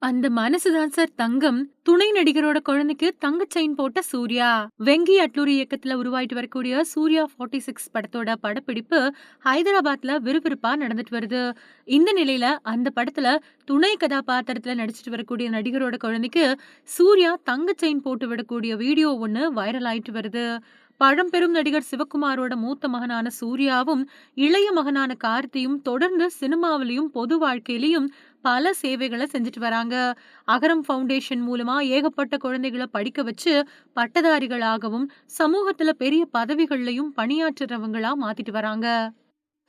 அந்த மனசுதான் சார் தங்கம். துணை நடிகரோட குழந்தைக்கு தங்க செயின் போட்ட சூர்யா. வெங்கி அட்லூரி இயக்கத்துல உருவாயிட்டு வரக்கூடிய சூர்யா 46 படத்தோட படப்பிடிப்பு ஹைதராபாத்ல விறுவிறுப்பா நடந்துட்டு வருது. இந்த நிலையில அந்த படத்துல துணை கதாபாத்திரத்துல நடிச்சிட்டு வரக்கூடிய நடிகரோட குழந்தைக்கு சூர்யா தங்க செயின் போட்டு விடக்கூடிய வீடியோ ஒண்ணு வைரல் ஆயிட்டு வருது. பழம்பெரும் நடிகர் சிவகுமாரோட மூத்த மகனான சூர்யாவும் இளைய மகனான கார்த்தியும் தொடர்ந்து சினிமாவிலையும் பொது வாழ்க்கையிலையும் பல சேவைகளை செஞ்சுட்டு வராங்க. அகரம் ஃபவுண்டேஷன் மூலமா ஏகப்பட்ட குழந்தைகளை படிக்க வச்சு பட்டதாரிகளாகவும் சமூகத்துல பெரிய பதவிகள்லயும் பணியாற்றுறவங்களா மாத்திட்டு வராங்க.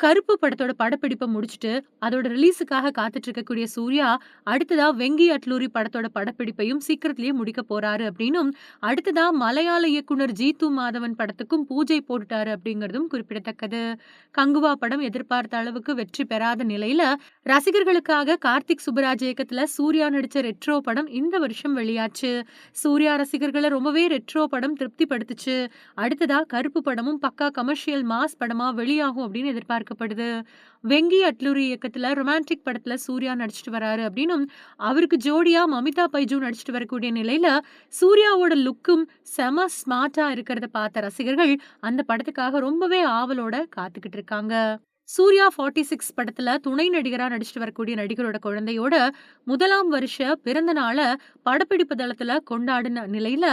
கருப்பு படத்தோட படப்பிடிப்ப முடிச்சுட்டு, அதோட ரிலீஸுக்காக காத்துட்டு இருக்கக்கூடிய சூர்யா, அடுத்ததா வெங்கி அட்லூரி படத்தோட படப்பிடிப்பையும் சீக்கிரத்திலேயே முடிக்க போறாரு அப்படின்னும், அடுத்ததா மலையாள இயக்குனர் ஜீத்து மாதவன் படத்துக்கும் பூஜை போட்டுட்டாரு அப்படிங்கிறதும் குறிப்பிடத்தக்கது. கங்குவா படம் எதிர்பார்த்த அளவுக்கு வெற்றி பெறாத நிலையில, ரசிகர்களுக்காக கார்த்திக் சுப்புராஜ் இயக்கத்துல சூர்யா நடிச்ச ரெட்ரோ படம் இந்த வருஷம் வெளியாச்சு. சூர்யா ரசிகர்களை ரொம்பவே ரெட்ரோ படம் திருப்திப்படுத்துச்சு. அடுத்ததா கருப்பு படமும் பக்கா கமர்ஷியல் மாஸ் படமா வெளியாகும் அப்படின்னு எதிர்பார்க்கப்படுது. வெங்கி அட்லூரி இயக்கத்துல ரொமான்டிக் படத்துல சூர்யா நடிச்சிட்டு வராரு அப்படின்னும், அவருக்கு ஜோடியா மமிதா பைஜு நடிச்சிட்டு வரக்கூடிய நிலையில சூர்யாவோட லுக்கும் செம ஸ்மார்ட்டா இருக்கிறத பார்த்த ரசிகர்கள் அந்த படத்துக்காக ரொம்பவே ஆவலோட காத்துக்கிட்டு இருக்காங்க. சூர்யா 46 படத்துல துணை நடிகரா நடிச்சிட்டு வரக்கூடிய நடிகரோட குழந்தையோட முதலாம் வருஷ பிறந்த நாள படப்பிடிப்பு தளத்துல கொண்டாடின நிலையில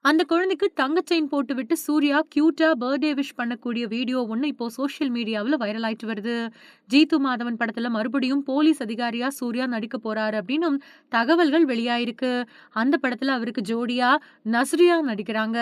அந்த குழந்தைக்கு தங்க செயின் போட்டு விட்டு சூர்யா கியூட்டா பர்த்டே விஷ் பண்ணக்கூடிய வீடியோ ஒண்ணு இப்போ சோஷியல் மீடியாவுல வைரல் ஆயிட்டு வருது. ஜீத்து மாதவன் படத்துல மறுபடியும் போலீஸ் அதிகாரியா சூர்யா நடிக்க போறாரு அப்படின்னும் தகவல்கள் வெளியாயிருக்கு. அந்த படத்துல அவருக்கு ஜோடியா நஸ்ரியா நடிக்கிறாங்க.